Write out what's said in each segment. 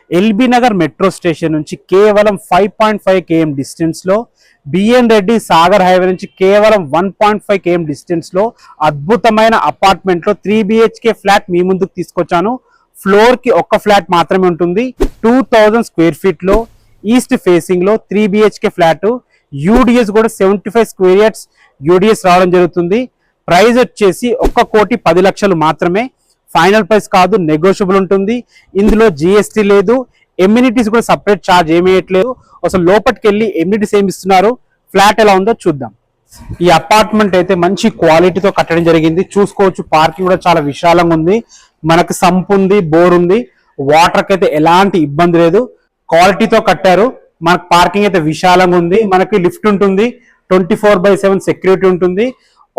LB Nagar metro station నుంచి కేవలం 5.5 km distance లో, బిఎన్ రెడ్డి సాగర్ హైవే నుంచి కేవలం 1.5 km డిస్టెన్స్ లో అద్భుతమైన అపార్ట్మెంట్ లో 3 BHK ఫ్లాట్ మీ ముందుకు తీసుకొచ్చాను. ఫ్లోర్ కి ఒక్క ఫ్లాట్ మాత్రమే ఉంటుంది. 2000 స్క్వేర్ ఫీట్ లో ఈస్ట్ ఫేసింగ్ లో 3 BHK ఫ్లాట్. యూడిఎస్ కూడా 75 స్క్వేర్ యార్డ్స్ యూడిఎస్ రావడం జరుగుతుంది. ప్రైస్ వచ్చేసి 1,10,00,000 మాత్రమే. ఫైనల్ ప్రైస్ కాదు, నెగోషియబుల్ ఉంటుంది. ఇందులో జిఎస్టీ లేదు, ఎమ్యూనిటీస్ కూడా సపరేట్ ఛార్జ్ ఏమీ వేయట్లేదు. అసలు లోపలికి వెళ్ళి ఎమ్యూనిటీస్ ఏమి ఇస్తున్నారు, ఫ్లాట్ ఎలా ఉందో చూద్దాం. ఈ అపార్ట్మెంట్ అయితే మంచి క్వాలిటీతో కట్టడం జరిగింది. చూసుకోవచ్చు, పార్కింగ్ కూడా చాలా విశాలంగా ఉంది. మనకు సంప్ ఉంది, బోర్ ఉంది, వాటర్కి అయితే ఎలాంటి ఇబ్బంది లేదు. క్వాలిటీతో కట్టారు. మనకు పార్కింగ్ అయితే విశాలంగా ఉంది. మనకి లిఫ్ట్ ఉంటుంది, 24/7 సెక్యూరిటీ ఉంటుంది.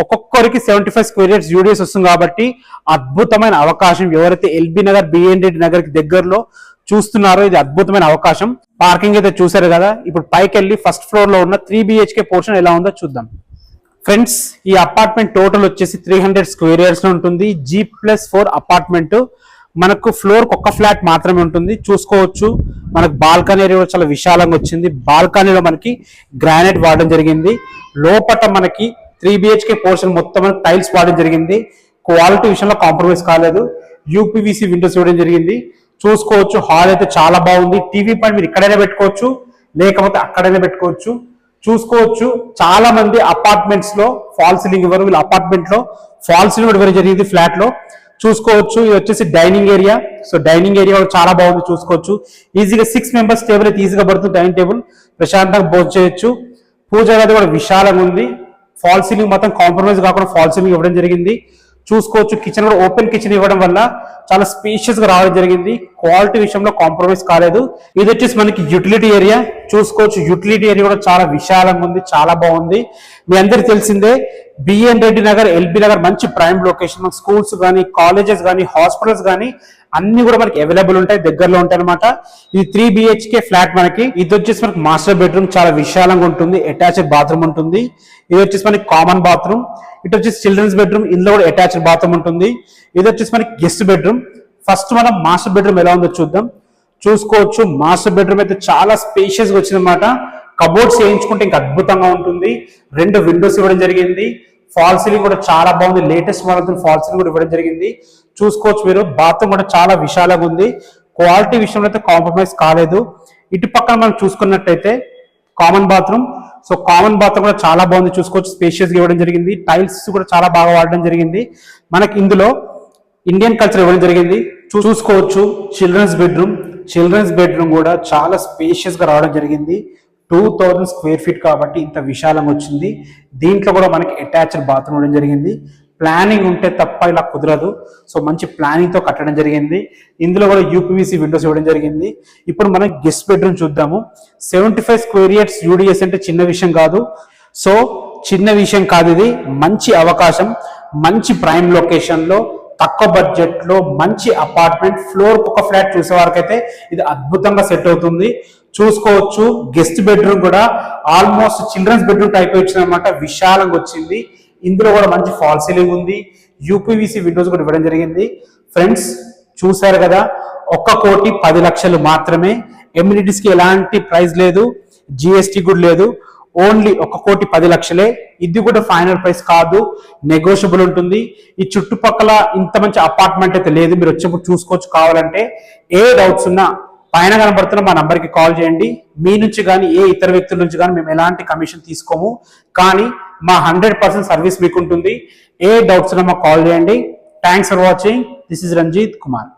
ఒక్కొక్కరికి 75 స్క్వేర్ యార్డ్స్ యూడిఎస్ వస్తుంది కాబట్టి అద్భుతమైన అవకాశం. ఎవరైతే ఎల్బీ నగర్, బిఎన్ రెడ్డి నగర్ కి దగ్గరలో చూస్తున్నారో ఇది అద్భుతమైన అవకాశం. పార్కింగ్ అయితే చూసారు కదా. ఇప్పుడు పైకి వెళ్ళి ఫస్ట్ ఫ్లోర్ లో ఉన్న 3 BHK పోర్షన్ ఎలా ఉందో చూద్దాం. ఫ్రెండ్స్, ఈ అపార్ట్మెంట్ టోటల్ వచ్చేసి 300 స్క్వేర్ యార్డ్స్ లో ఉంటుంది. G+4 apartment. మనకు ఫ్లోర్ ఒక్క ఫ్లాట్ మాత్రమే ఉంటుంది. చూసుకోవచ్చు, మనకు బాల్కనీ ఏరియా కూడా చాలా విశాలంగా వచ్చింది. బాల్కనీలో మనకి గ్రానైట్ వాడడం జరిగింది. లోపల మనకి 3 BHK పోర్షన్ మొత్తం టైల్స్ వాడడం జరిగింది. క్వాలిటీ విషయంలో కాంప్రమైజ్ కాలేదు. యూపీవీసీ విండోస్ ఇవ్వడం జరిగింది. చూసుకోవచ్చు, హాల్ అయితే చాలా బాగుంది. టీవీ పాయింట్ మీరు ఇక్కడైనా పెట్టుకోవచ్చు, లేకపోతే అక్కడైనా పెట్టుకోవచ్చు. చూసుకోవచ్చు, చాలా మంది అపార్ట్మెంట్స్ లో ఫాల్ సీలింగ్ ఇవ్వరు. వీళ్ళ అపార్ట్మెంట్ లో ఫాల్ సీలింగ్ ఇవ్వడం జరిగింది ఫ్లాట్ లో. చూసుకోవచ్చు, ఇది వచ్చేసి dining area. So dining area కూడా చాలా బాగుంది. చూసుకోవచ్చు, ఈజీగా 6 మెంబర్స్ టేబుల్ అయితే ఈజీగా పడుతుంది. డైనింగ్ టేబుల్ ప్రశాంతంగా భోజనం చేయొచ్చు. పూజ గది కూడా విశాలంగా ఉంది. ఫాల్ సీలింగ్ మొత్తం కాంప్రమైజ్ కాకుండా ఫాల్ సీలింగ్ ఇవ్వడం జరిగింది. చూసుకోవచ్చు, కిచెన్ కూడా ఓపెన్ కిచెన్ ఇవ్వడం వల్ల చాలా స్పేషియస్ గా రావడం జరిగింది. క్వాలిటీ విషయంలో కాంప్రమైజ్ కాలేదు. ఇది వచ్చేసి మనకి యూటిలిటీ ఏరియా. చూసుకోవచ్చు, యూటిలిటీ ఏరియా కూడా చాలా విశాలంగా ఉంది, చాలా బాగుంది. మీ అందరికి తెలిసిందే, బిఎన్ రెడ్డి నగర్, ఎల్బీ నగర్ మంచి ప్రైమ్ లొకేషన్. మనకి స్కూల్స్ కానీ, కాలేజెస్ కానీ, హాస్పిటల్స్ కానీ అన్ని కూడా మనకి అవైలబుల్ ఉంటాయి, దగ్గరలో ఉంటాయి అనమాట. ఇది 3 BHK ఫ్లాట్. మనకి ఇది వచ్చేసి మనకి మాస్టర్ బెడ్రూమ్, చాలా విశాలంగా ఉంటుంది. అటాచ్డ్ బాత్రూమ్ ఉంటుంది. ఇది వచ్చేసి మనకి కామన్ బాత్రూమ్. ఇటు వచ్చేసి చిల్డ్రన్స్ బెడ్రూమ్, ఇందులో కూడా అటాచ్డ్ బాత్రూమ్ ఉంటుంది. ఇది వచ్చేసి మనకి గెస్ట్ బెడ్రూమ్. ఫస్ట్ మనం మాస్టర్ బెడ్రూమ్ ఎలా ఉందో చూద్దాం. చూసుకోవచ్చు, మాస్టర్ బెడ్రూమ్ అయితే చాలా స్పేషియస్ గా వచ్చింది అనమాట. కబోర్డ్స్ వేయించుకుంటే ఇంకా అద్భుతంగా ఉంటుంది. 2 విండోస్ ఇవ్వడం జరిగింది. ఫాల్ సీలింగ్ కూడా చాలా బాగుంది. లేటెస్ట్ మోడల్ ఫాల్ సీలింగ్ కూడా ఇవ్వడం జరిగింది. చూసుకోవచ్చు మీరు, బాత్రూమ్ కూడా చాలా విశాలంగా ఉంది. క్వాలిటీ విషయంలో అయితే కాంప్రమైజ్ కాలేదు. ఇటు పక్కన మనం చూసుకున్నట్టయితే common bathroom. So common bathroom కూడా చాలా బాగుంది. చూసుకోవచ్చు, స్పేషియస్ గా ఇవ్వడం జరిగింది. టైల్స్ కూడా చాలా బాగా వాడడం జరిగింది. మనకి ఇందులో ఇండియన్ కల్చర్ ఇవ్వడం జరిగింది. చూసుకోవచ్చు, చిల్డ్రన్స్ బెడ్రూమ్ కూడా చాలా స్పేషియస్ గా రావడం జరిగింది. 2000 స్క్వేర్ ఫీట్ కాబట్టి ఇంత విశాలంగా వచ్చింది. దీంట్లో కూడా మనకి అటాచ్డ్ బాత్రూమ్ ఇవ్వడం జరిగింది. ప్లానింగ్ ఉంటే తప్ప ఇలా కుదరదు. సో మంచి ప్లానింగ్ తో కట్టడం జరిగింది. ఇందులో కూడా యూపీవీసీ విండోస్ ఇవ్వడం జరిగింది. ఇప్పుడు మనం గెస్ట్ బెడ్రూమ్ చూద్దాము. 75 స్క్వేర్ యార్డ్స్ యూడిఎస్ అంటే చిన్న విషయం కాదు. సో చిన్న విషయం కాదు, ఇది మంచి అవకాశం. మంచి ప్రైమ్ లొకేషన్ లో, తక్కువ బడ్జెట్ లో మంచి అపార్ట్మెంట్. ఫ్లోర్ ఒక ఫ్లాట్ చూసే వారికైతే ఇది అద్భుతంగా సెట్ అవుతుంది. చూసుకోవచ్చు, గెస్ట్ బెడ్రూమ్ కూడా ఆల్మోస్ట్ చిల్డ్రన్స్ బెడ్రూమ్ టైప్ వచ్చింది అనమాట. విశాలంగా వచ్చింది. ఇందులో కూడా మంచి ఫాల్ సీలింగ్ ఉంది. యూపీవీసీ విండోస్ కూడా ఇవ్వడం జరిగింది. ఫ్రెండ్స్, చూసారు కదా, 1,10,00,000 మాత్రమే. ఎమ్యూనిటీస్ కి ఎలాంటి ప్రైస్ లేదు, జిఎస్టీ కూడా లేదు. ఓన్లీ 1,10,00,000. ఇది కూడా ఫైనల్ ప్రైస్ కాదు, నెగోషియబుల్ ఉంటుంది. ఈ చుట్టుపక్కల ఇంత మంచి అపార్ట్మెంట్ అయితే లేదు. మీరు వచ్చేప్పుడు చూసుకోవచ్చు. కావాలంటే ఏ డౌట్స్ ఉన్నా పైన కనబడుతున్న మా నంబర్కి కాల్ చేయండి. మీ నుంచి కానీ ఏ ఇతర వ్యక్తుల నుంచి కానీ మేము ఎలాంటి కమిషన్ తీసుకోము, కానీ మా 100% సర్వీస్ మీకు ఉంటుంది. ఏ డౌట్స్ ఉన్నా మాకు కాల్ చేయండి. Thanks for watching. This is Ranjith Kumar.